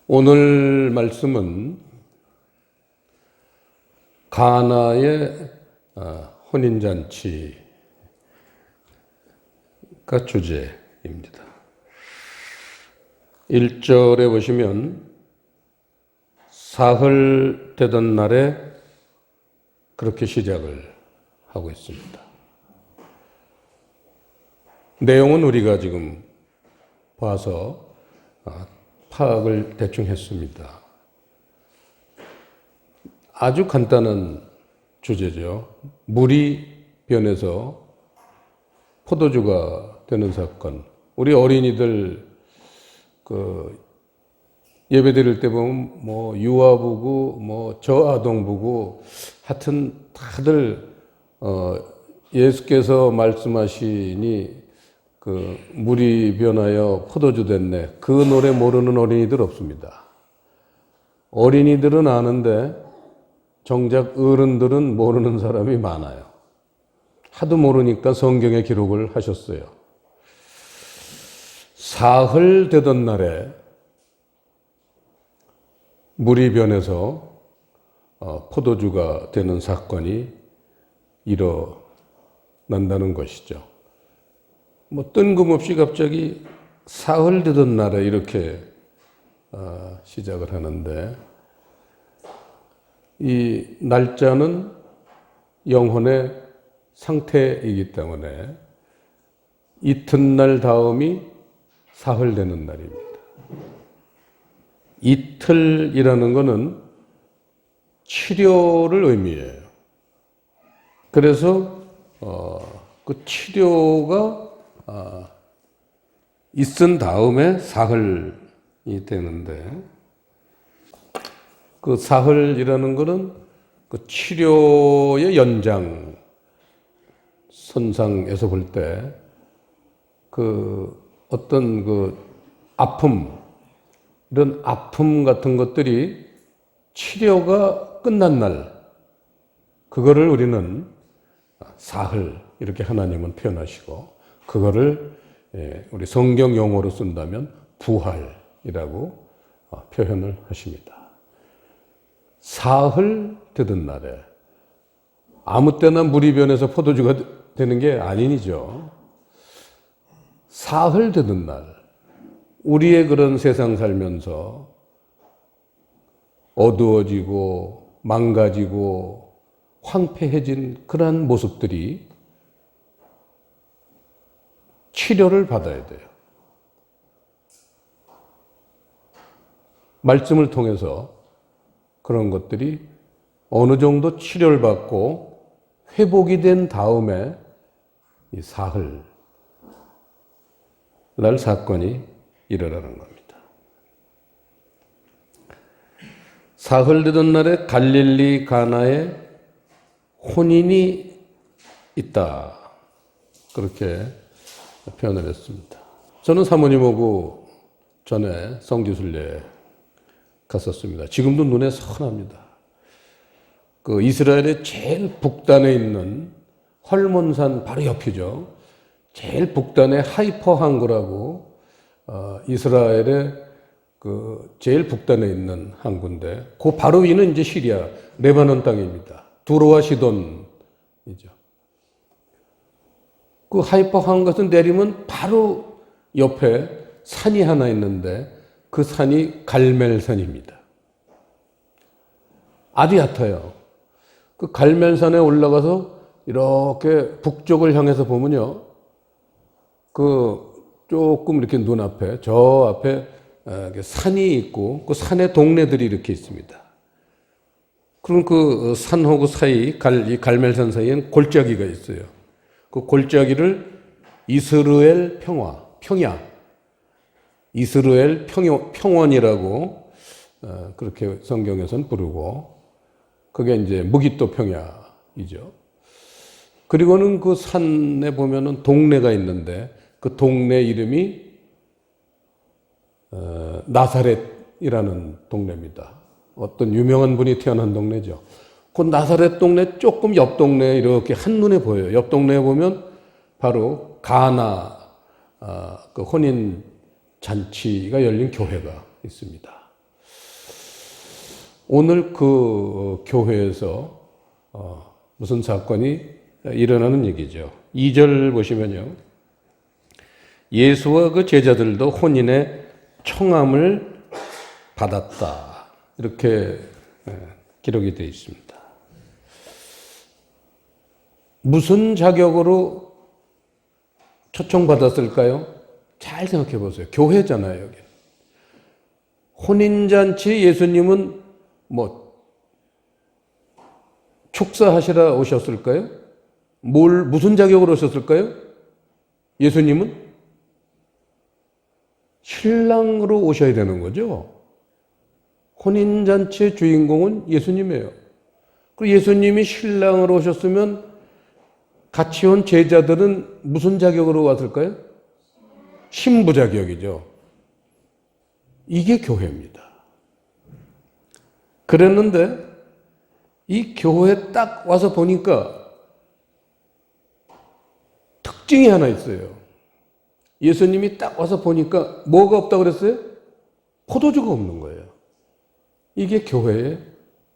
오늘 말씀은 가나의 혼인잔치가 주제입니다. 1절에 보시면 사흘 되던 날에 그렇게 시작을 하고 있습니다. 내용은 우리가 지금 봐서 파악을 대충 했습니다. 아주 간단한 주제죠. 물이 변해서 포도주가 되는 사건. 우리 어린이들 예배 드릴 때 보면 유아부고 저아동부고 하여튼 다들 예수께서 말씀하시니 물이 변하여 포도주 됐네. 그 노래 모르는 어린이들 없습니다. 어린이들은 아는데 정작 어른들은 모르는 사람이 많아요. 하도 모르니까 성경에 기록을 하셨어요. 사흘 되던 날에 물이 변해서 포도주가 되는 사건이 일어난다는 것이죠. 뜬금없이 갑자기 사흘 되던 날에 이렇게 시작을 하는데, 이 날짜는 영혼의 상태이기 때문에 이튿날 다음이 사흘 되는 날입니다. 이틀이라는 것은 치료를 의미해요. 그래서 그 치료가 있은 다음에 사흘이 되는데, 그 사흘이라는 것은 그 치료의 연장 선상에서 볼 때 어떤 아픔, 이런 아픔 같은 것들이 치료가 끝난 날, 그거를 우리는 사흘 이렇게 하나님은 표현하시고, 그거를 우리 성경 용어로 쓴다면 부활이라고 표현을 하십니다. 사흘 되던 날에 아무 때나 물이 변해서 포도주가 되는 게 아니죠. 사흘 되던 날, 우리의 그런 세상 살면서 어두워지고 망가지고 황폐해진 그러한 모습들이 치료를 받아야 돼요. 말씀을 통해서 그런 것들이 어느 정도 치료를 받고 회복이 된 다음에 이 사흘 날 사건이 일어나는 겁니다. 사흘 되던 날에 갈릴리 가나에 혼인이 있다, 그렇게 표현을 했습니다. 저는 사모님하고 전에 성지순례 갔었습니다. 지금도 눈에 선합니다. 이스라엘의 제일 북단에 있는 헐몬산 바로 옆이죠. 제일 북단에 하이퍼 항구라고 이스라엘의 제일 북단에 있는 항구인데, 그 바로 위는 이제 시리아, 레바논 땅입니다. 두로와 시돈이죠. 그 하이퍼 항구에서 내리면 바로 옆에 산이 하나 있는데, 그 산이 갈멜산입니다. 아주 얕아요. 그 갈멜산에 올라가서 이렇게 북쪽을 향해서 보면요, 조금 이렇게 눈앞에, 저 앞에 산이 있고, 그 산의 동네들이 이렇게 있습니다. 그럼 그 산하고 사이, 이 갈멜산 사이엔 골짜기가 있어요. 그 골짜기를 이스라엘 평야, 이스라엘 평원이라고 그렇게 성경에서는 부르고, 그게 이제 무기또 평야이죠. 그리고는 그 산에 보면은 동네가 있는데, 그 동네 이름이 나사렛이라는 동네입니다. 어떤 유명한 분이 태어난 동네죠. 그 나사렛 동네 조금 옆 동네에 이렇게 한눈에 보여요. 옆 동네에 보면 바로 가나 그 혼인 잔치가 열린 교회가 있습니다. 오늘 그 교회에서 무슨 사건이 일어나는 얘기죠. 2절 보시면요. 예수와 그 제자들도 혼인의 청함을 받았다. 이렇게 기록이 되어 있습니다. 무슨 자격으로 초청받았을까요? 잘 생각해 보세요. 교회잖아요, 여기. 혼인잔치 예수님은 축사하시러 오셨을까요? 무슨 자격으로 오셨을까요? 예수님은 신랑으로 오셔야 되는 거죠. 혼인잔치의 주인공은 예수님이에요. 그리고 예수님이 신랑으로 오셨으면 같이 온 제자들은 무슨 자격으로 왔을까요? 신부 자격이죠. 이게 교회입니다. 그랬는데 이 교회에 딱 와서 보니까 특징이 하나 있어요. 예수님이 딱 와서 보니까 뭐가 없다고 그랬어요? 포도주가 없는 거예요. 이게 교회의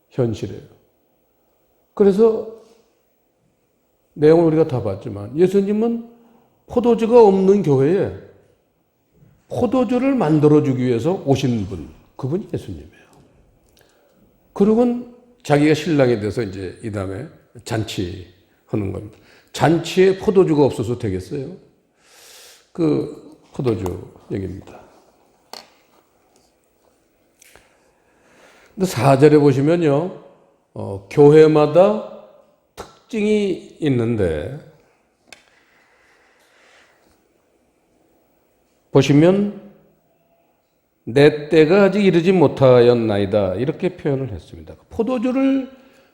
현실이에요. 그래서 내용을 우리가 다 봤지만 예수님은 포도주가 없는 교회에 포도주를 만들어주기 위해서 오신 분, 그분이 예수님이에요. 그리고는 자기가 신랑이 돼서 이제 이 다음에 잔치하는 겁니다. 잔치에 포도주가 없어서 되겠어요? 그 포도주 얘기입니다. 근데 4절에 보시면요, 교회마다 특징이 있는데, 보시면, 내 때가 아직 이르지 못하였나이다. 이렇게 표현을 했습니다.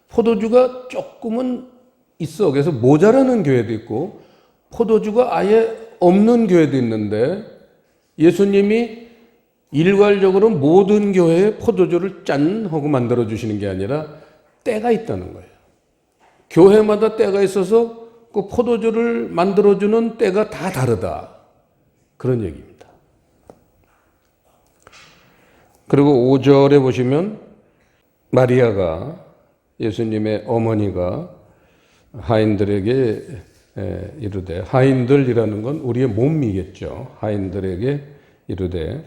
포도주가 조금은 있어. 그래서 모자라는 교회도 있고, 포도주가 아예 없는 교회도 있는데, 예수님이 일괄적으로 모든 교회에 포도주를 짠 하고 만들어주시는 게 아니라 때가 있다는 거예요. 교회마다 때가 있어서 그 포도주를 만들어주는 때가 다 다르다. 그런 얘기입니다. 그리고 5절에 보시면 마리아가 예수님의 어머니가 하인들에게 이르되, 하인들이라는 건 우리의 몸이겠죠. 하인들에게 이르되,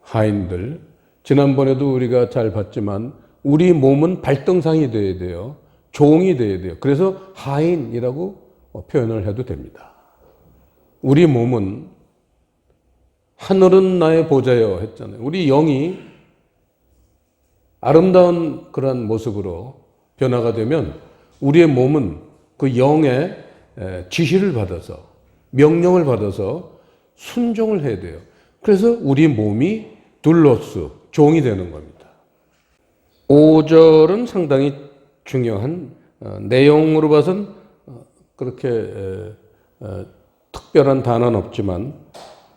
하인들, 지난번에도 우리가 잘 봤지만 우리 몸은 발등상이 되어야 돼요. 종이 되어야 돼요. 그래서 하인이라고 표현을 해도 됩니다. 우리 몸은 하늘은 나의 보좌여 했잖아요. 우리 영이 아름다운 그런 모습으로 변화가 되면 우리의 몸은 그 영의 지시를 받아서, 명령을 받아서 순종을 해야 돼요. 그래서 우리 몸이 둘로스, 종이 되는 겁니다. 5절은 상당히 중요한 내용으로 봐선 그렇게 특별한 단어는 없지만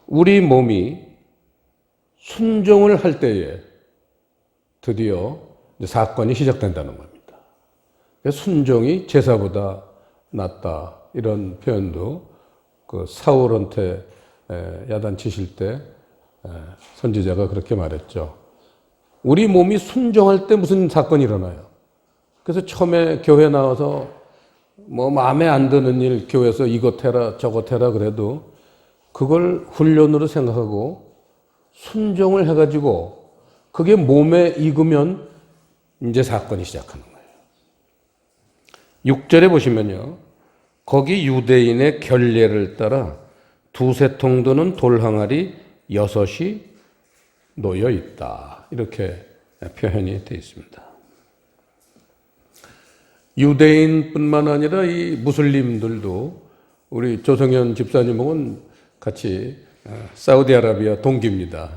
우리 몸이 순종을 할 때에 드디어 사건이 시작된다는 겁니다. 순종이 제사보다 낫다, 이런 표현도 그 사울한테 야단치실 때 선지자가 그렇게 말했죠. 우리 몸이 순종할 때 무슨 사건이 일어나요. 그래서 처음에 교회 나와서 마음에 안 드는 일 교회에서 이것 해라 저것 해라 그래도 그걸 훈련으로 생각하고 순종을 해가지고 그게 몸에 익으면 이제 사건이 시작하는 거예요. 6절에 보시면요, 거기 유대인의 결례를 따라 두세 통 드는 돌 항아리 6이 놓여 있다. 이렇게 표현이 되어 있습니다. 유대인뿐만 아니라 이 무슬림들도, 우리 조성현 집사님은 같이 사우디아라비아 동기입니다.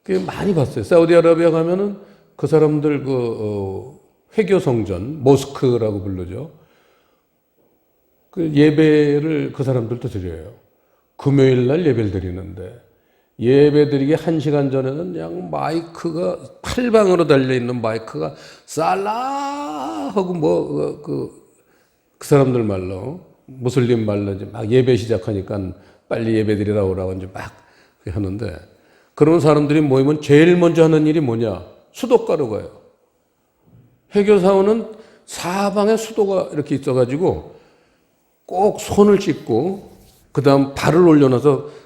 그 많이 봤어요. 사우디아라비아 가면은 그 사람들 회교 성전, 모스크라고 부르죠. 그 예배를 그 사람들도 드려요. 금요일 날 예배를 드리는데 예배 드리기 1시간 전에는 그냥 마이크가 팔방으로 달려있는 마이크가 살라 하고 그 사람들 말로, 무슬림 말로 이제 막 예배 시작하니까 빨리 예배 드리라 오라고 이제 막 하는데, 그런 사람들이 모이면 제일 먼저 하는 일이 뭐냐? 수도가로 가요. 해교사원은 사방에 수도가 이렇게 있어가지고 꼭 손을 씻고 그 다음 발을 올려놔서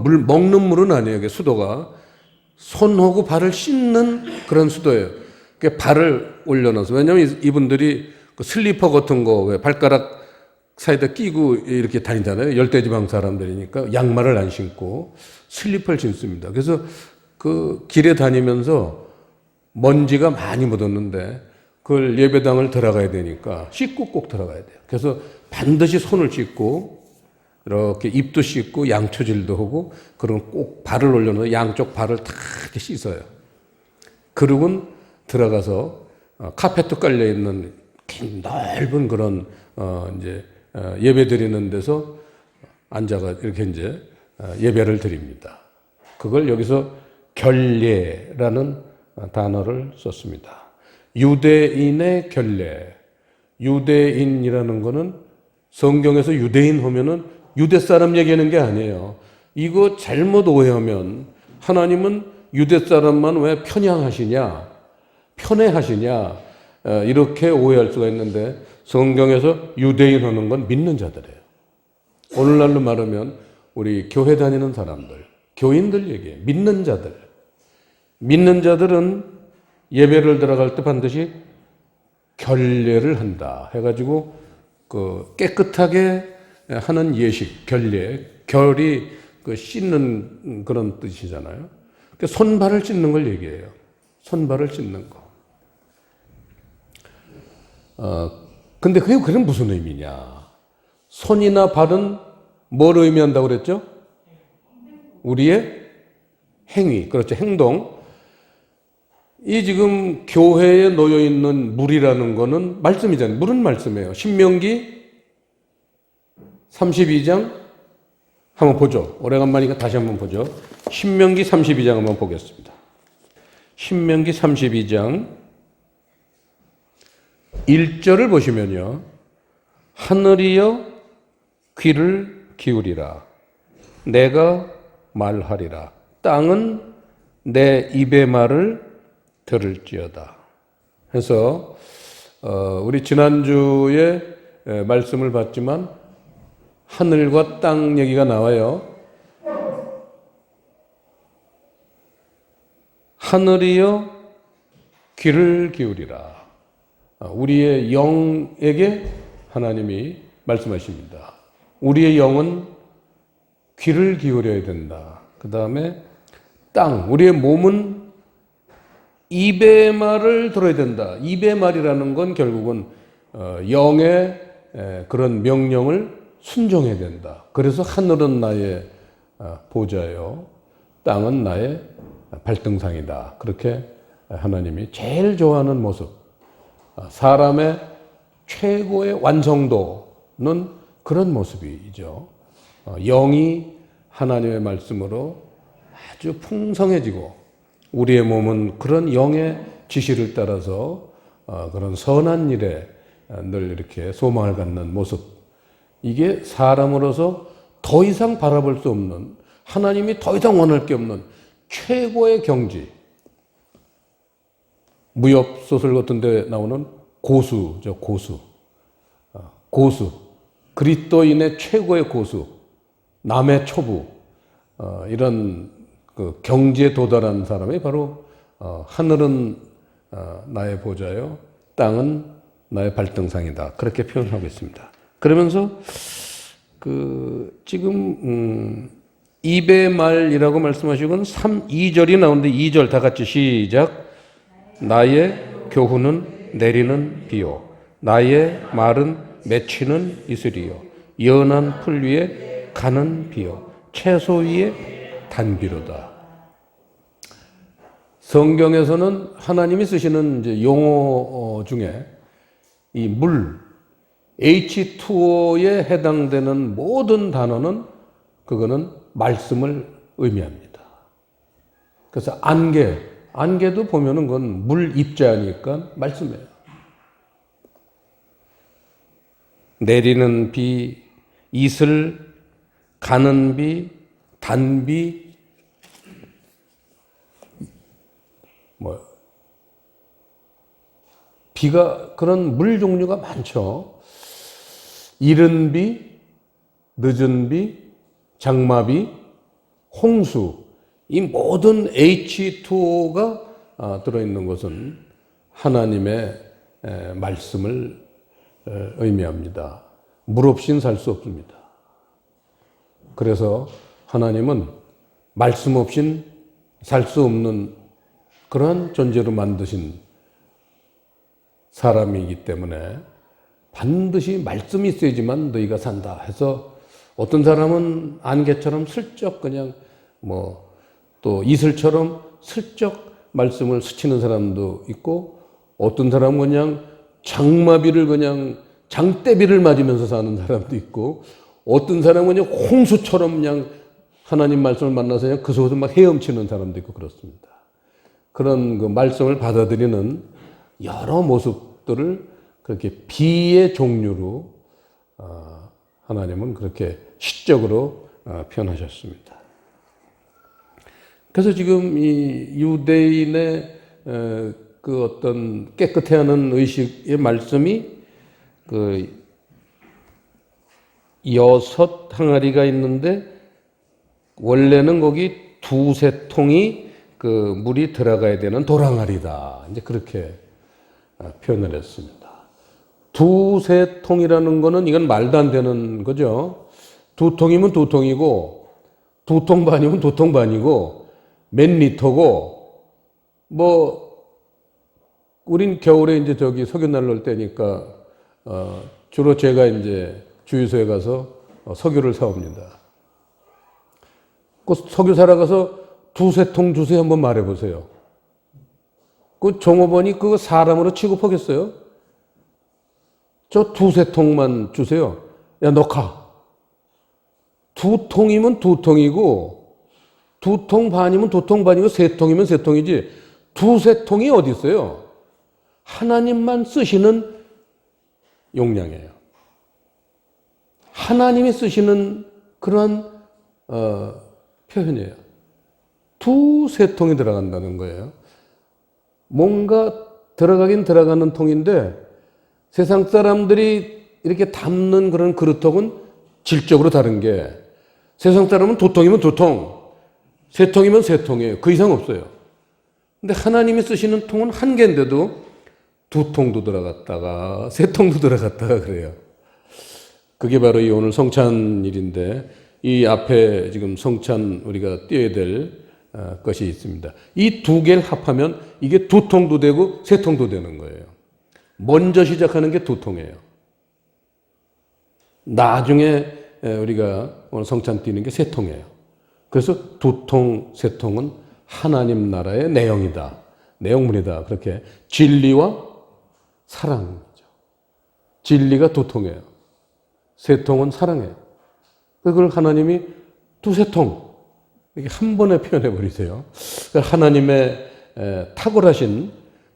물 먹는 물은 아니에요. 그 수도가 손하고 발을 씻는 그런 수도예요. 그 발을 올려놔서 왜냐하면 이분들이 그 슬리퍼 같은 거 왜 발가락 사이다 끼고 이렇게 다니잖아요. 열대지방 사람들이니까 양말을 안 신고 슬리퍼를 신습니다. 그래서 그 길에 다니면서 먼지가 많이 묻었는데 그걸 예배당을 들어가야 되니까 씻고 꼭 들어가야 돼요. 그래서 반드시 손을 씻고 이렇게 입도 씻고 양초질도 하고 그럼 꼭 발을 올려놓아서 양쪽 발을 다 이렇게 씻어요. 그러고는 들어가서 카펫도 깔려 있는 넓은 그런 이제 예배 드리는 데서 앉아가 이렇게 이제 예배를 드립니다. 그걸 여기서 결례라는 단어를 썼습니다. 유대인의 결례. 유대인이라는 거는 성경에서 유대인 하면은 유대 사람 얘기하는 게 아니에요. 이거 잘못 오해하면 하나님은 유대 사람만 왜 편향하시냐, 편애하시냐 이렇게 오해할 수가 있는데 성경에서 유대인 하는 건 믿는 자들이에요. 오늘날로 말하면 우리 교회 다니는 사람들, 교인들 얘기해요. 믿는 자들. 믿는 자들은 예배를 들어갈 때 반드시 결례를 한다 해가지고 그 깨끗하게 하는 예식, 결례, 결이 그 씻는 그런 뜻이잖아요. 그러니까 손발을 씻는 걸 얘기해요. 손발을 씻는 거. 근데 그게 무슨 의미냐? 손이나 발은 뭘 의미한다고 그랬죠? 우리의 행위, 그렇죠. 행동. 이 지금 교회에 놓여 있는 물이라는 거는 말씀이잖아요. 물은 말씀이에요. 신명기 32장 한번 보죠. 오래간만이니까 다시 한번 보죠. 신명기 32장 한번 보겠습니다. 신명기 32장 1절을 보시면요. 하늘이여 귀를 기울이라. 내가 말하리라. 땅은 내 입의 말을 들을지어다. 해서 우리 지난주에 말씀을 봤지만 하늘과 땅 얘기가 나와요. 하늘이여 귀를 기울이라. 우리의 영에게 하나님이 말씀하십니다. 우리의 영은 귀를 기울여야 된다. 그 다음에 땅, 우리의 몸은 입의 말을 들어야 된다. 입의 말이라는 건 결국은 영의 그런 명령을 순종해야 된다. 그래서 하늘은 나의 보좌요, 땅은 나의 발등상이다. 그렇게 하나님이 제일 좋아하는 모습, 사람의 최고의 완성도는 그런 모습이죠. 영이 하나님의 말씀으로 아주 풍성해지고 우리의 몸은 그런 영의 지시를 따라서 그런 선한 일에 늘 이렇게 소망을 갖는 모습. 이게 사람으로서 더 이상 바라볼 수 없는, 하나님이 더 이상 원할 게 없는 최고의 경지. 무협 소설 같은 데 나오는 고수죠, 고수. 고수. 그리스도인의 최고의 고수. 남의 초부. 이런 그 경지에 도달한 사람이 바로 하늘은 나의 보좌요, 땅은 나의 발등상이다. 그렇게 표현하고 있습니다. 그러면서 지금 입의 말이라고 말씀하시고는 2절이 나오는데 2절 다 같이 시작. 나의 교훈은 내리는 비요, 나의 말은 맺히는 이슬이요, 연한 풀 위에 가는 비요, 채소 위에 단비로다. 성경에서는 하나님이 쓰시는 이제 용어 중에 이 물, H2O에 해당되는 모든 단어는 그거는 말씀을 의미합니다. 그래서 안개도 보면은 그건 물 입자니까 말씀이에요. 내리는 비, 이슬, 가는 비, 단비, 비가, 그런 물 종류가 많죠. 이른 비, 늦은 비, 장마비, 홍수, 이 모든 H2O가 들어있는 것은 하나님의 말씀을 의미합니다. 물 없이는 살 수 없습니다. 그래서 하나님은 말씀 없이는 살 수 없는 그러한 존재로 만드신 사람이기 때문에 반드시 말씀이 있어야지만 너희가 산다 해서, 어떤 사람은 안개처럼 슬쩍 그냥 또 이슬처럼 슬쩍 말씀을 스치는 사람도 있고, 어떤 사람은 그냥 장마비를 그냥 장대비를 맞으면서 사는 사람도 있고, 어떤 사람은 그냥 홍수처럼 그냥 하나님 말씀을 만나서 그냥 그 속에서 막 헤엄치는 사람도 있고 그렇습니다. 그런 그 말씀을 받아들이는 여러 모습들을 그렇게 비의 종류로 하나님은 그렇게 시적으로 표현하셨습니다. 그래서 지금 이 유대인의 그 어떤 깨끗해하는 의식의 말씀이 그 6항아리가 있는데, 원래는 거기 2-3통이 그 물이 들어가야 되는 돌항아리다, 이제 그렇게 표현을 했습니다. 2-3통이라는 거는 이건 말도 안 되는 거죠. 2통이면 2통이고, 2통 반이면 2통 반이고, 몇 리터고, 우린 겨울에 이제 저기 석유날 넣을 때니까, 주로 제가 이제 주유소에 가서 석유를 사옵니다. 그 석유 사러 가서 2-3통 주세요 한번 말해보세요. 그 종업원이 그거 사람으로 취급하겠어요? 저 2-3통만 주세요. 야, 너 가. 2통이면 2통이고, 2통 반이면 2통 반이고, 3통이면 3통이지, 2-3통이 어디 있어요? 하나님만 쓰시는 용량이에요. 하나님이 쓰시는 그러한 표현이에요. 2-3통이 들어간다는 거예요. 뭔가 들어가긴 들어가는 통인데, 세상 사람들이 이렇게 담는 그런 그릇통은 질적으로 다른 게, 세상 사람은 2통이면 2통, 3통이면 3통이에요. 그 이상 없어요. 근데 하나님이 쓰시는 통은 한 개인데도 2통도 들어갔다가 3통도 들어갔다가 그래요. 그게 바로 이 오늘 성찬일인데, 이 앞에 지금 성찬 우리가 띄어야 될 것이 있습니다. 이 두 개를 합하면 이게 2통도 되고 3통도 되는 거예요. 먼저 시작하는 게 2통이에요. 나중에 우리가 오늘 성찬 띄는 게 3통이에요. 그래서 2통, 3통은 하나님 나라의 내용이다. 내용물이다. 그렇게 진리와 사랑이죠. 진리가 2통이에요. 3통은 사랑이에요. 그걸 하나님이 2-3통 이렇게 한 번에 표현해 버리세요. 하나님의 탁월하신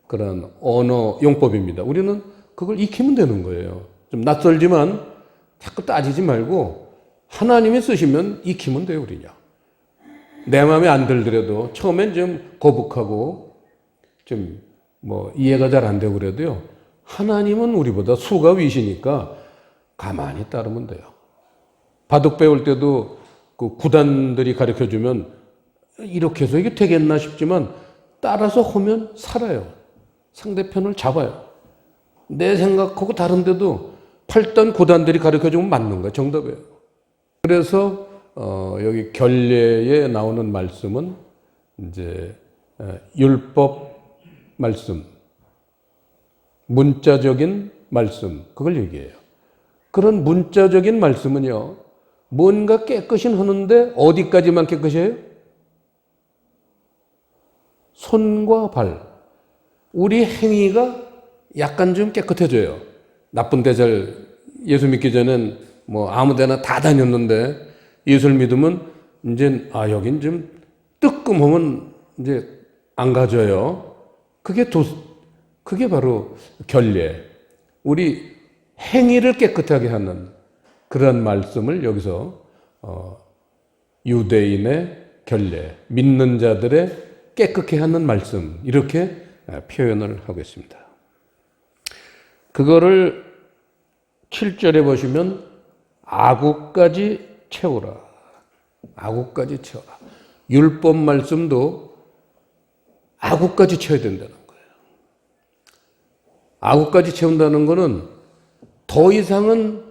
그런 언어 용법입니다. 우리는 그걸 익히면 되는 거예요. 좀 낯설지만 자꾸 따지지 말고 하나님이 쓰시면 익히면 돼요, 우리냐. 내 마음에 안 들더라도 처음엔 좀 거북하고 좀 이해가 잘 안 되고 그래도요, 하나님은 우리보다 수가 위시니까 가만히 따르면 돼요. 바둑 배울 때도 그 구단들이 가르쳐 주면 이렇게 해서 이게 되겠나 싶지만 따라서 하면 살아요. 상대편을 잡아요. 내 생각하고 다른데도 8단 구단들이 가르쳐 주면 맞는 거예요. 정답이에요. 그래서 여기 결례에 나오는 말씀은 이제 율법 말씀, 문자적인 말씀, 그걸 얘기해요. 그런 문자적인 말씀은요, 뭔가 깨끗이 하는데 어디까지만 깨끗이 해요? 손과 발. 우리 행위가 약간 좀 깨끗해져요. 나쁜 데잘 예수 믿기 전엔 아무 데나 다 다녔는데 예수를 믿으면 이제 여긴 좀 뜨끔하면 이제 안 가져요. 그게 바로 결례. 우리 행위를 깨끗하게 하는 그런 말씀을 여기서 유대인의 결례, 믿는 자들의 깨끗게 하는 말씀, 이렇게 표현을 하고 있습니다. 그거를 7절에 보시면 아구까지 채우라. 아구까지 채워라. 율법 말씀도 아구까지 채워야 된다는 거예요. 아구까지 채운다는 거는 더 이상은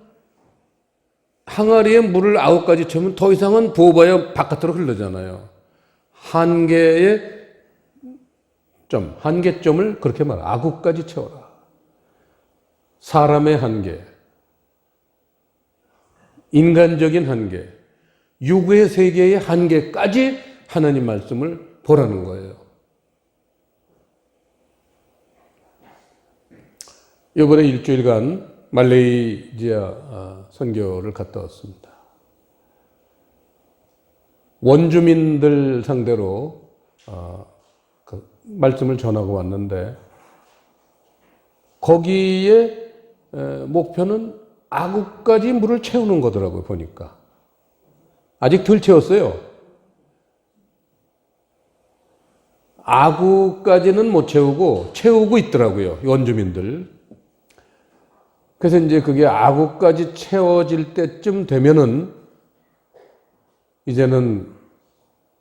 항아리에 물을 아구까지 채우면 더 이상은 부어봐야 바깥으로 흘러잖아요. 한계점을 그렇게 말해. 아구까지 채워라. 사람의 한계, 인간적인 한계, 육의 세계의 한계까지 하나님 말씀을 보라는 거예요. 이번에 일주일간 말레이시아 선교를 갔다 왔습니다. 원주민들 상대로 그 말씀을 전하고 왔는데 거기에 목표는 아구까지 물을 채우는 거더라고요. 보니까 아직 덜 채웠어요. 아구까지는 못 채우고 있더라고요. 원주민들. 그래서 이제 그게 아구까지 채워질 때쯤 되면은 이제는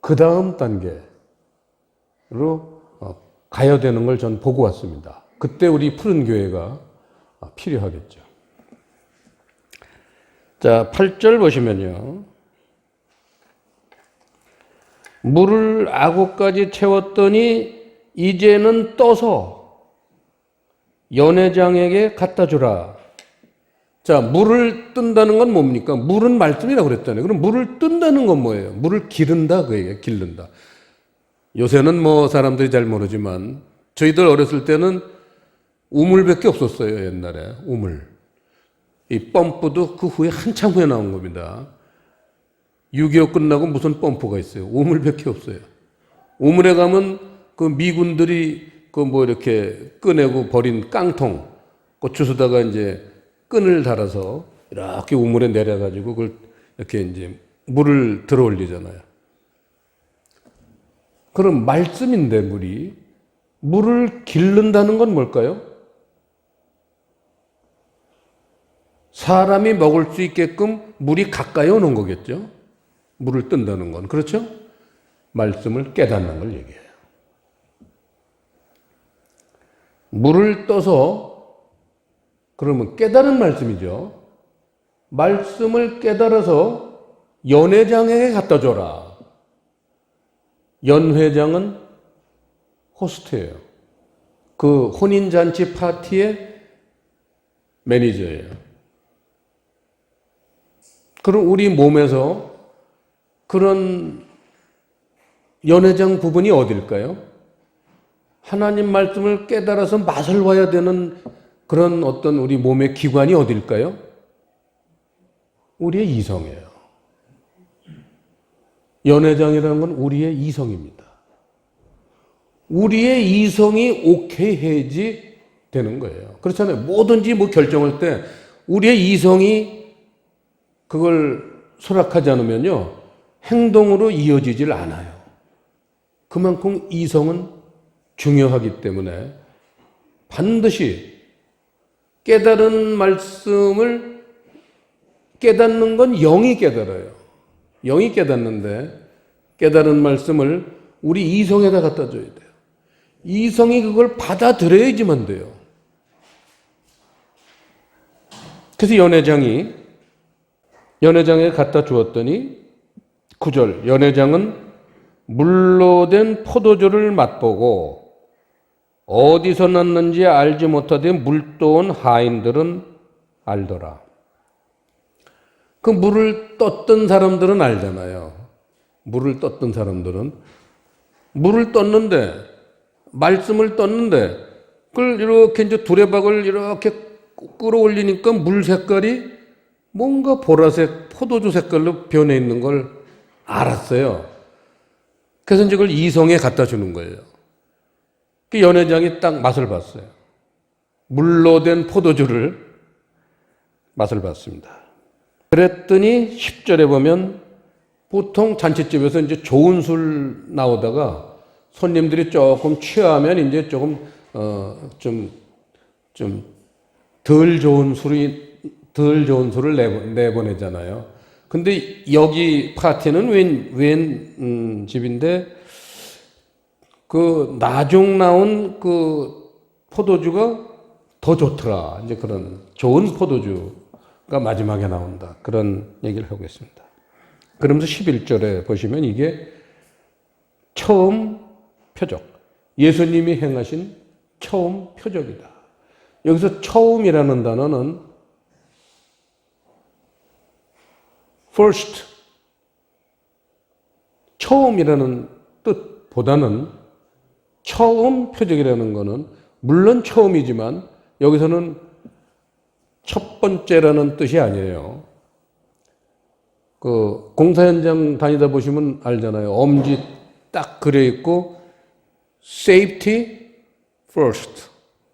그 다음 단계로 가야 되는 걸 전 보고 왔습니다. 그때 우리 푸른 교회가 필요하겠죠. 자, 8절 보시면요. 물을 아구까지 채웠더니 이제는 떠서 연회장에게 갖다 주라. 자, 물을 뜬다는 건 뭡니까? 물은 말씀이라고 그랬잖아요. 그럼 물을 뜬다는 건 뭐예요? 물을 기른다, 그예요. 기른다. 요새는 뭐 사람들이 잘 모르지만 저희들 어렸을 때는 우물밖에 없었어요. 옛날에 우물. 이 펌프도 그 후에 한참 후에 나온 겁니다. 6.25 끝나고 무슨 펌프가 있어요? 우물밖에 없어요. 우물에 가면 그 미군들이 그 뭐 이렇게 꺼내고 버린 깡통, 고추수다가 이제 끈을 달아서 이렇게 우물에 내려가지고 그걸 이렇게 이제 물을 들어 올리잖아요. 그럼 말씀인데 물을 기른다는 건 뭘까요? 사람이 먹을 수 있게끔 물이 가까이 오는 거겠죠? 물을 뜬다는 건. 그렇죠? 말씀을 깨닫는 걸 얘기해요. 물을 떠서 그러면 깨달은 말씀이죠. 말씀을 깨달아서 연회장에게 갖다 줘라. 연회장은 호스트예요. 그 혼인잔치 파티의 매니저예요. 그럼 우리 몸에서 그런 연회장 부분이 어딜까요? 하나님 말씀을 깨달아서 맛을 봐야 되는 그런 어떤 우리 몸의 기관이 어딜까요? 우리의 이성이에요. 연회장이라는 건 우리의 이성입니다. 우리의 이성이 오케이 해야지 되는 거예요. 그렇잖아요. 뭐든지 뭐 결정할 때 우리의 이성이 그걸 수락하지 않으면요, 행동으로 이어지질 않아요. 그만큼 이성은 중요하기 때문에 반드시 깨달은 말씀을 깨닫는 건 영이 깨달아요. 영이 깨닫는데 깨달은 말씀을 우리 이성에다 갖다 줘야 돼요. 이성이 그걸 받아들여야지만 돼요. 그래서 연회장에 갖다 주었더니 9절, 연회장은 물로 된 포도주를 맛보고 어디서 났는지 알지 못하되 물떠온 하인들은 알더라. 그 물을 떴던 사람들은 알잖아요. 물을 떴던 사람들은 물을 떴는데, 말씀을 떴는데 그걸 이렇게 이제 두레박을 이렇게 끌어올리니까 물 색깔이 뭔가 보라색 포도주 색깔로 변해 있는 걸 알았어요. 그래서 이제 그걸 이성에 갖다 주는 거예요. 그 연회장이 딱 맛을 봤어요. 물로 된 포도주를 맛을 봤습니다. 그랬더니 10절에 보면 보통 잔치집에서 이제 좋은 술 나오다가 손님들이 조금 취하면 이제 조금 좀 덜 좋은 술을 내보내잖아요. 근데 여기 파티는 웬 집인데 그 나중 나온 그 포도주가 더 좋더라. 이제 그런 좋은 포도주가 마지막에 나온다. 그런 얘기를 하고 있습니다. 그러면서 11절에 보시면 이게 처음 표적. 예수님이 행하신 처음 표적이다. 여기서 처음이라는 단어는 first, 처음이라는 뜻보다는 처음 표적이라는 것은 물론 처음이지만 여기서는 첫 번째라는 뜻이 아니에요. 그 공사 현장 다니다 보시면 알잖아요. 엄지 딱 그려 있고 safety first,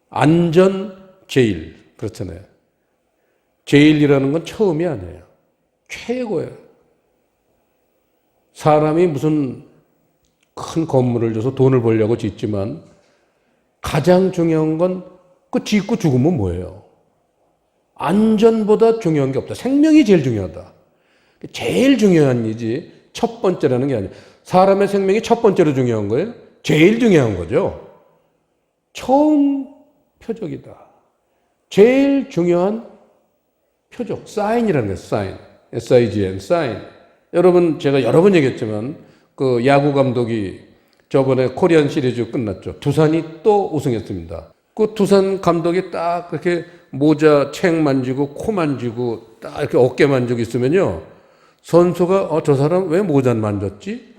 안전 제일, 그렇잖아요. 제일이라는 건 처음이 아니에요. 최고예요. 사람이 무슨 큰 건물을 줘서 돈을 벌려고 짓지만 가장 중요한 건 그 짓고 죽으면 뭐예요? 안전보다 중요한 게 없다. 생명이 제일 중요하다. 제일 중요한 일이지 첫 번째라는 게 아니에요. 사람의 생명이 첫 번째로 중요한 거예요? 제일 중요한 거죠. 처음 표적이다. 제일 중요한 표적, 사인이라는 거예요. 사인. S-I-G-N, 사인. 여러분, 제가 여러 번 얘기했지만 그 야구 감독이 저번에 코리안 시리즈 끝났죠. 두산이 또 우승했습니다. 그 두산 감독이 딱 그렇게 모자 책 만지고 코 만지고 딱 이렇게 어깨 만지고 있으면요. 선수가 저 사람 왜 모자 만졌지?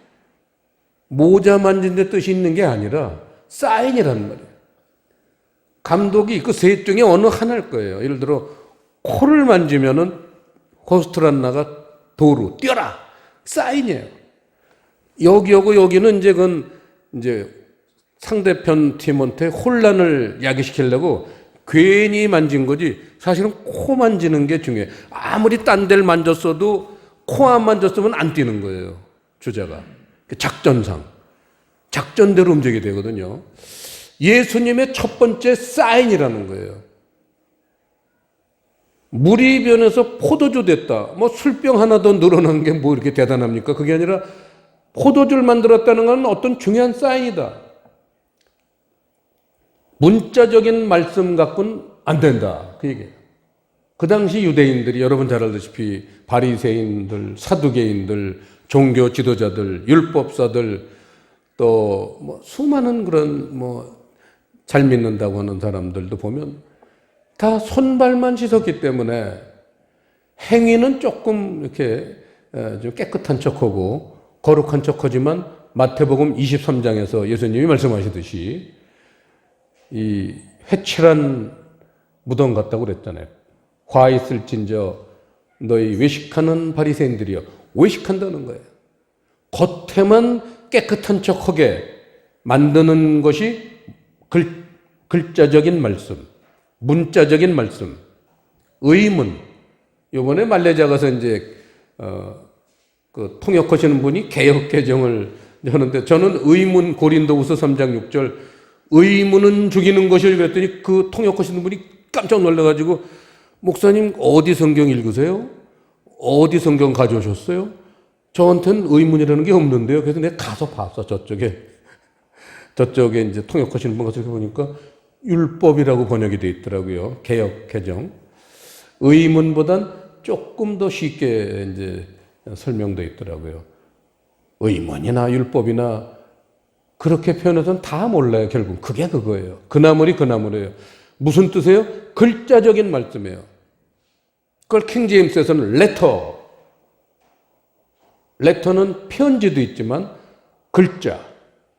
모자 만진 데 뜻이 있는 게 아니라 사인이란 말이에요. 감독이 그 셋 중에 어느 하나일 거예요. 예를 들어 코를 만지면은 호스트란나가 도루 뛰어라 사인이에요. 여기하고 여기는 이제 그건 이제 상대편 팀한테 혼란을 야기시키려고 괜히 만진 거지 사실은 코 만지는 게 중요해. 아무리 딴 데를 만졌어도 코 안 만졌으면 안 뛰는 거예요. 주자가. 작전상. 작전대로 움직이게 되거든요. 예수님의 첫 번째 사인이라는 거예요. 물이 변해서 포도주 됐다. 뭐 술병 하나 더 늘어난 게 뭐 이렇게 대단합니까? 그게 아니라 포도주를 만들었다는 건 어떤 중요한 사인이다. 문자적인 말씀 갖고는 안 된다. 그 얘기예요. 그 당시 유대인들이 여러분 잘 알다시피 바리새인들, 사두개인들, 종교 지도자들, 율법사들 또 뭐 수많은 그런 뭐 잘 믿는다고 하는 사람들도 보면 다 손발만 씻었기 때문에 행위는 조금 이렇게 좀 깨끗한 척하고 거룩한 척하지만 마태복음 23장에서 예수님이 말씀하시듯이 이 회칠한 무덤 같다고 그랬잖아요. 화 있을진저 너희 외식하는 바리새인들이여. 외식한다는 거예요. 겉에만 깨끗한 척하게 만드는 것이 글자적인 말씀, 문자적인 말씀, 의문. 이번에 말레이시아 가서 이제 그 통역하시는 분이 개혁 개정을 하는데 저는 의문 고린도후서 3장 6절 의문은 죽이는 것이라 그랬더니 그 통역하시는 분이 깜짝 놀라가지고 목사님 어디 성경 읽으세요? 어디 성경 가져오셨어요? 저한테는 의문이라는 게 없는데요. 그래서 내가 가서 봤어. 저쪽에 이제 통역하시는 분 가서 보니까 율법이라고 번역이 되어 있더라고요. 개혁 개정. 의문보단 조금 더 쉽게 이제 설명되어 있더라고요. 의문이나 율법이나 그렇게 표현해서는 다 몰라요. 결국 그게 그거예요. 그나물이 그나물이에요. 무슨 뜻이에요? 글자적인 말씀이에요. 그걸 킹제임스에서는 레터. 레터는 편지도 있지만 글자,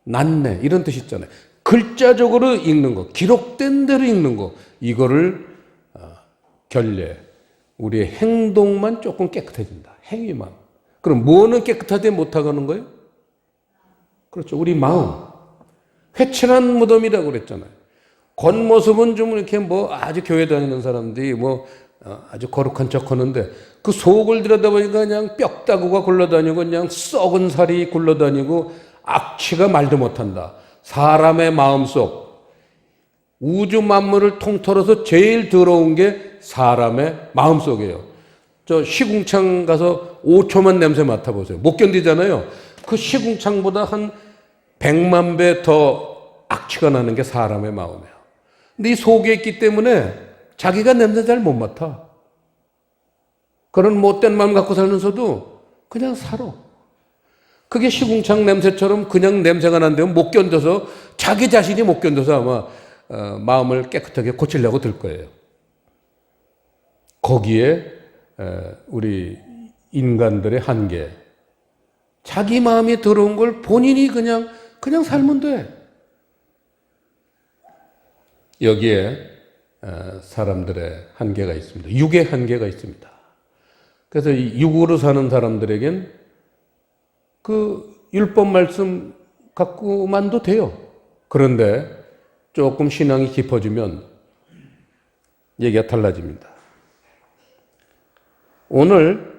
난내 이런 뜻이 있잖아요. 글자적으로 읽는 거, 기록된 대로 읽는 거, 이거를 결례. 우리의 행동만 조금 깨끗해진다. 행위만. 그럼 뭐는 깨끗하지 못하는 거예요? 그렇죠. 우리 마음. 회칠한 무덤이라고 그랬잖아요. 겉모습은 좀 이렇게 뭐 아주 교회 다니는 사람들이 뭐 아주 거룩한 척 하는데 그 속을 들여다보니까 그냥 뼈다구가 굴러다니고 그냥 썩은 살이 굴러다니고 악취가 말도 못한다. 사람의 마음속 우주 만물을 통틀어서 제일 더러운 게 사람의 마음속이에요. 저 시궁창 가서 5초만 냄새 맡아보세요. 못 견디잖아요. 그 시궁창보다 한 100만 배 더 악취가 나는 게 사람의 마음이에요. 근데 이 속에 있기 때문에 자기가 냄새 잘 못 맡아. 그런 못된 마음 갖고 살면서도 그냥 살아. 그게 시궁창 냄새처럼 그냥 냄새가 난다면 못 견뎌서 자기 자신이 못 견뎌서 아마 마음을 깨끗하게 고치려고 들 거예요. 거기에 우리 인간들의 한계, 자기 마음이 더러운 걸 본인이 그냥 살면 돼. 여기에 사람들의 한계가 있습니다. 육의 한계가 있습니다. 그래서 이 육으로 사는 사람들에겐 그 율법 말씀 갖고만도 돼요. 그런데 조금 신앙이 깊어지면 얘기가 달라집니다. 오늘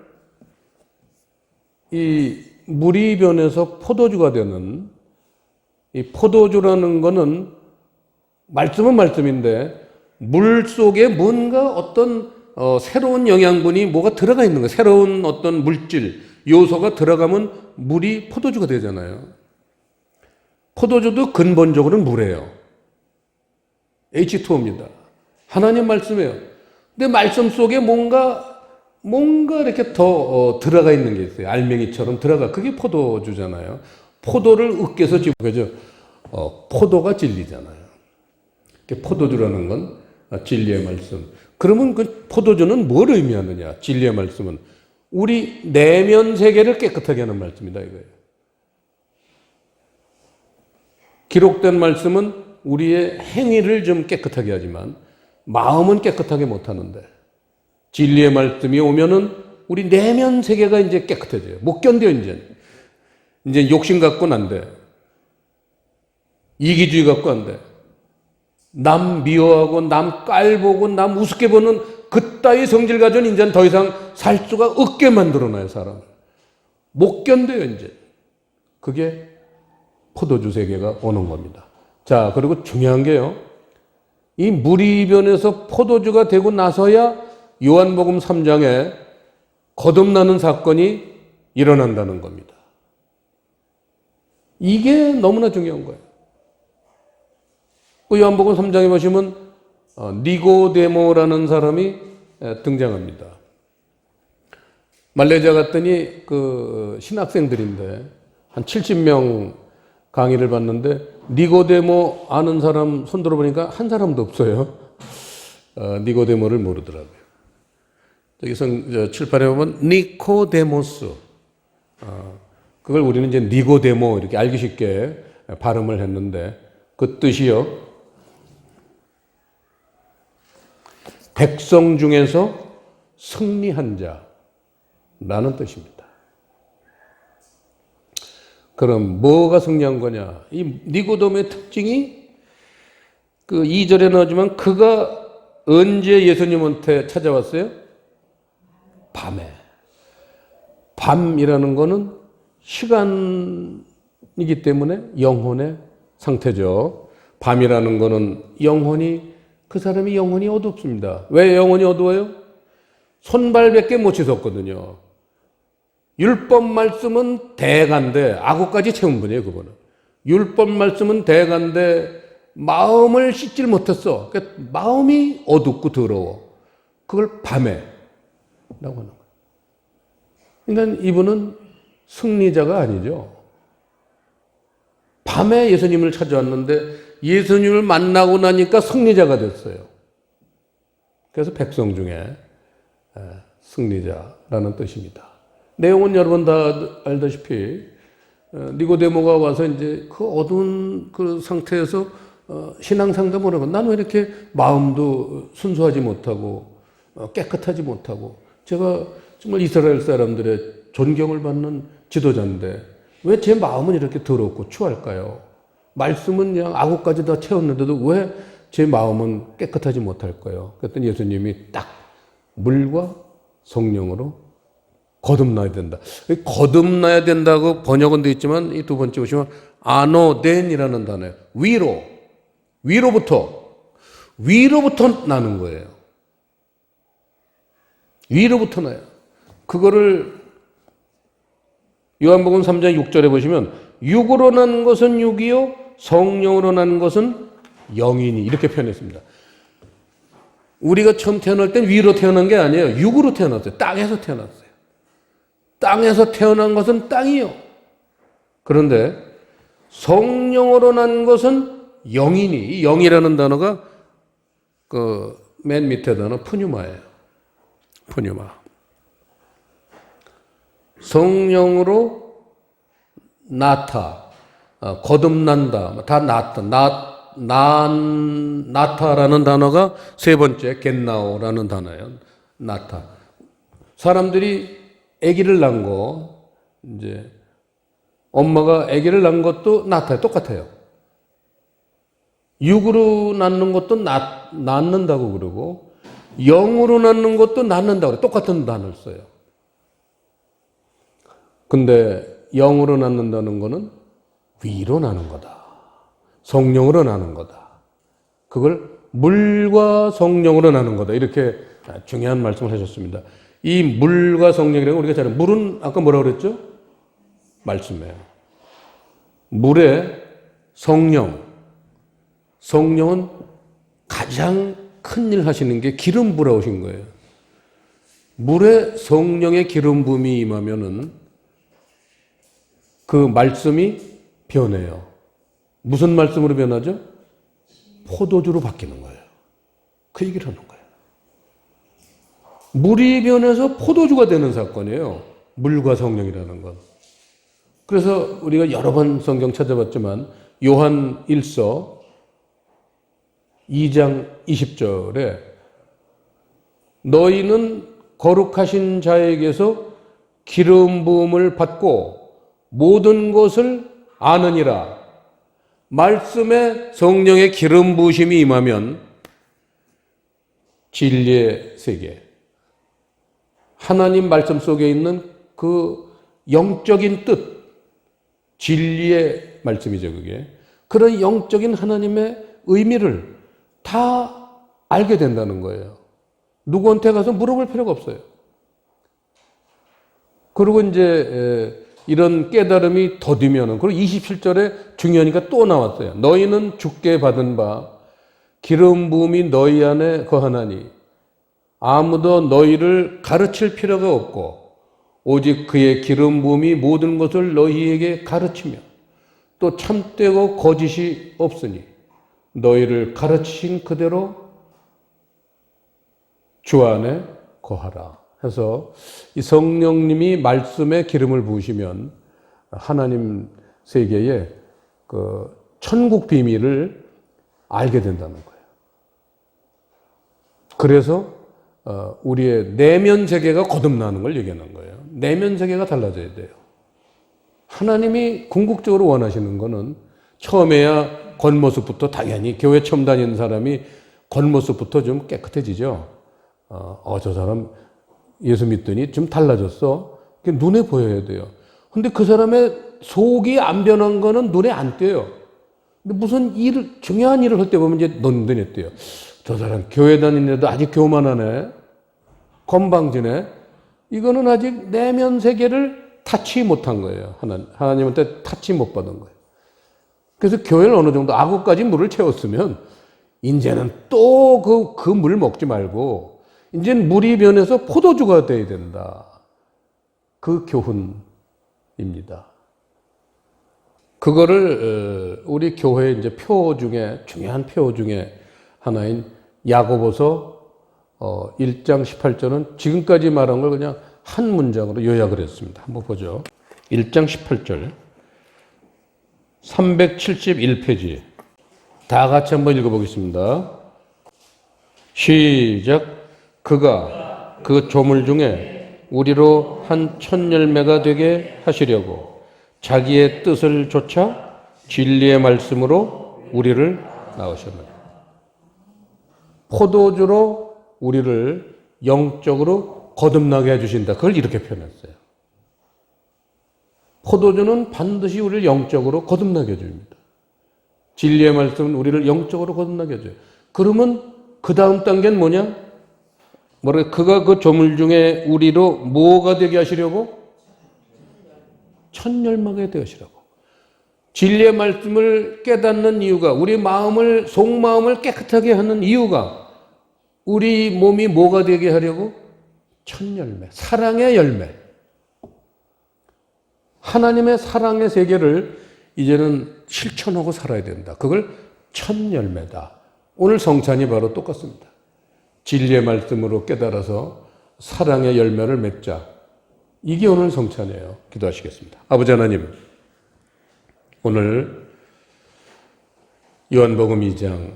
이 물이 변해서 포도주가 되는 이 포도주라는 거는 말씀은 말씀인데 물 속에 뭔가 어떤 새로운 영양분이 뭐가 들어가 있는 거예요. 새로운 어떤 물질, 요소가 들어가면 물이 포도주가 되잖아요. 포도주도 근본적으로는 물이에요. H2O입니다. 하나님 말씀이에요. 근데 말씀 속에 뭔가 이렇게 더 들어가 있는 게 있어요. 알맹이처럼 들어가. 그게 포도주잖아요. 포도를 으깨서 집어서 포도가 진리잖아요. 포도주라는 건 진리의 말씀. 그러면 그 포도주는 뭘 의미하느냐? 진리의 말씀은 우리 내면 세계를 깨끗하게 하는 말씀이다 이거예요. 기록된 말씀은 우리의 행위를 좀 깨끗하게 하지만 마음은 깨끗하게 못하는데 진리의 말씀이 오면은 우리 내면 세계가 이제 깨끗해져요. 못 견뎌 이제 욕심 갖고는 안 돼. 이기주의 갖고 안 돼. 남 미워하고 남 깔보고 남 우습게 보는 그따위 성질 가지고는 이제는 더 이상 살 수가 없게 만들어놔요, 사람을. 못 견뎌요, 이제. 그게 포도주 세계가 오는 겁니다. 자, 그리고 중요한 게요. 이 물이 변해서 포도주가 되고 나서야 요한복음 3장에 거듭나는 사건이 일어난다는 겁니다. 이게 너무나 중요한 거예요. 요한복음 3장에 보시면 니고데모라는 사람이 등장합니다. 말레이시아 갔더니 그 신학생들인데 한 70명 강의를 받는데 니고데모 아는 사람 손 들어보니까 한 사람도 없어요. 니고데모를 모르더라고요. 여기 칠판에 보면 니코데모스. 그걸 우리는 이제 니고데모 이렇게 알기 쉽게 발음을 했는데 그 뜻이요. 백성 중에서 승리한 자라는 뜻입니다. 그럼 뭐가 승리한 거냐? 이 니고데모의 특징이 그 2절에 나오지만 그가 언제 예수님한테 찾아왔어요? 밤에. 밤이라는 거는 시간이기 때문에 영혼의 상태죠. 밤이라는 거는 영혼이 그 사람이 영혼이 어둡습니다. 왜 영혼이 어두워요? 손발밖에 못 씻었거든요. 율법 말씀은 대간데 악어까지 채운 분이에요, 그분은. 율법 말씀은 대간데 마음을 씻질 못했어. 그러니까 마음이 어둡고 더러워. 그걸 밤에 라고 하는 거예요. 그러니까 이분은 승리자가 아니죠. 밤에 예수님을 찾아왔는데 예수님을 만나고 나니까 승리자가 됐어요. 그래서 백성 중에 승리자라는 뜻입니다. 내용은 여러분 다 알다시피 니고데모가 와서 이제 그 어두운 그 상태에서 신앙 상담을 하고 나는 왜 이렇게 마음도 순수하지 못하고 깨끗하지 못하고 제가 정말 이스라엘 사람들의 존경을 받는 지도자인데 왜 제 마음은 이렇게 더럽고 추할까요? 말씀은 그냥 악어까지 다 채웠는데도 왜 제 마음은 깨끗하지 못할까요? 그랬더니 예수님이 딱 물과 성령으로 거듭나야 된다. 거듭나야 된다고 번역은 되어 있지만 이 두 번째 보시면 아노덴이라는 단어예요. 위로부터. 위로부터 나는 거예요. 위로부터 나요. 그거를 요한복음 3장 6절에 보시면 육으로 난 것은 육이요 성령으로 난 것은 영이니 이렇게 표현했습니다. 우리가 처음 태어날 땐 위로 태어난 게 아니에요. 육으로 태어났어요. 땅에서 태어났어요. 땅에서 태어난 것은 땅이요. 그런데 성령으로 난 것은 영이니 이 영이라는 단어가 그 맨 밑에 단어 푸뉴마예요. 푸뉴마. 성령으로 나타, 거듭난다, 다 나타라는 단어가 세 번째 겟나오라는 단어예요. 나타. 사람들이 아기를 낳은 거, 이제 엄마가 아기를 낳은 것도 나타요. 똑같아요. 육으로 낳는 것도 낳는다고 그러고 영으로 낳는 것도 낳는다고 그래요. 똑같은 단어를 써요. 근데 영으로 낳는다는 거는 위로 나는 거다. 성령으로 나는 거다. 그걸 물과 성령으로 나는 거다. 이렇게 중요한 말씀을 하셨습니다. 이 물과 성령이라는 거 우리가 잘 물은 아까 뭐라고 그랬죠? 말씀이에요. 물에 성령은 가장 큰 일 하시는 게 기름 부어오신 거예요. 물에 성령의 기름 부음이 임하면은 그 말씀이 변해요. 무슨 말씀으로 변하죠? 포도주로 바뀌는 거예요. 그 얘기를 하는 거예요. 물이 변해서 포도주가 되는 사건이에요. 물과 성령이라는 건. 그래서 우리가 여러 번 성경 찾아봤지만 요한 1서 2장 20절에 너희는 거룩하신 자에게서 기름 부음을 받고 모든 것을 아느니라. 말씀에 성령의 기름 부으심이 임하면 진리의 세계, 하나님 말씀 속에 있는 그 영적인 뜻, 진리의 말씀이죠, 그게. 그런 영적인 하나님의 의미를 다 알게 된다는 거예요. 누구한테 가서 물어볼 필요가 없어요. 그리고 이제 이런 깨달음이 더디면은, 그리고 27절에 중요하니까 또 나왔어요. 너희는 주께 받은 바 기름 부음이 너희 안에 거하나니 아무도 너희를 가르칠 필요가 없고 오직 그의 기름 부음이 모든 것을 너희에게 가르치며 또 참되고 거짓이 없으니 너희를 가르치신 그대로 주 안에 거하라. 해서 이 성령님이 말씀에 기름을 부으시면 하나님 세계의 그 천국 비밀을 알게 된다는 거예요. 그래서 우리의 내면 세계가 거듭나는 걸 얘기하는 거예요. 내면 세계가 달라져야 돼요. 하나님이 궁극적으로 원하시는 거는 처음에야 겉모습부터, 당연히 교회 처음 다니는 사람이 겉모습부터 좀 깨끗해지죠. 저 사람 예수 믿더니 좀 달라졌어. 눈에 보여야 돼요. 근데 그 사람의 속이 안 변한 거는 눈에 안 띄어요. 근데 무슨 중요한 일을 할 때 보면 이제 눈에 띄어요. 저 사람 교회 다니는데도 아직 교만하네. 건방지네. 이거는 아직 내면 세계를 타치 못한 거예요. 하나님한테 타치 못 받은 거예요. 그래서 교회를 어느 정도 악어까지 물을 채웠으면 이제는 또 그 물 먹지 말고 이제는 물이 변해서 포도주가 돼야 된다. 그 교훈입니다. 그거를 우리 교회 이제 표 중에 중요한 표 중에 하나인 야고보서 1장 18절은 지금까지 말한 걸 그냥 한 문장으로 요약을 했습니다. 한번 보죠. 1장 18절 371페이지 다 같이 한번 읽어보겠습니다. 시작. 그가 그 조물 중에 우리로 한 첫 열매가 되게 하시려고 자기의 뜻을 좇아 진리의 말씀으로 우리를 낳으셨느니라. 포도주로 우리를 영적으로 거듭나게 해주신다. 그걸 이렇게 표현했어요. 포도주는 반드시 우리를 영적으로 거듭나게 해줍니다. 진리의 말씀은 우리를 영적으로 거듭나게 해줘요. 그러면 그 다음 단계는 뭐냐? 뭐래? 그가 그 조물 중에 우리로 뭐가 되게 하시려고? 천열마게 되게 하시라고. 진리의 말씀을 깨닫는 이유가, 우리 마음을, 속마음을 깨끗하게 하는 이유가, 우리 몸이 뭐가 되게 하려고? 천열매, 사랑의 열매. 하나님의 사랑의 세계를 이제는 실천하고 살아야 된다. 그걸 천열매다. 오늘 성찬이 바로 똑같습니다. 진리의 말씀으로 깨달아서 사랑의 열매를 맺자. 이게 오늘 성찬이에요. 기도하시겠습니다. 아버지 하나님, 오늘 요한복음 2장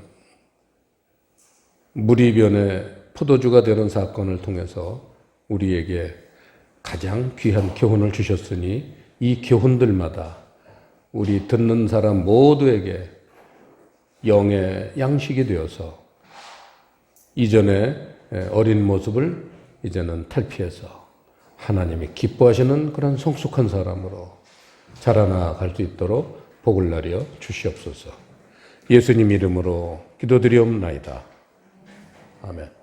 무리변의 포도주가 되는 사건을 통해서 우리에게 가장 귀한 교훈을 주셨으니 이 교훈들마다 우리 듣는 사람 모두에게 영의 양식이 되어서 이전의 어린 모습을 이제는 탈피해서 하나님이 기뻐하시는 그런 성숙한 사람으로 자라나갈 수 있도록 복을 내려 주시옵소서. 예수님 이름으로 기도드리옵나이다. 아멘.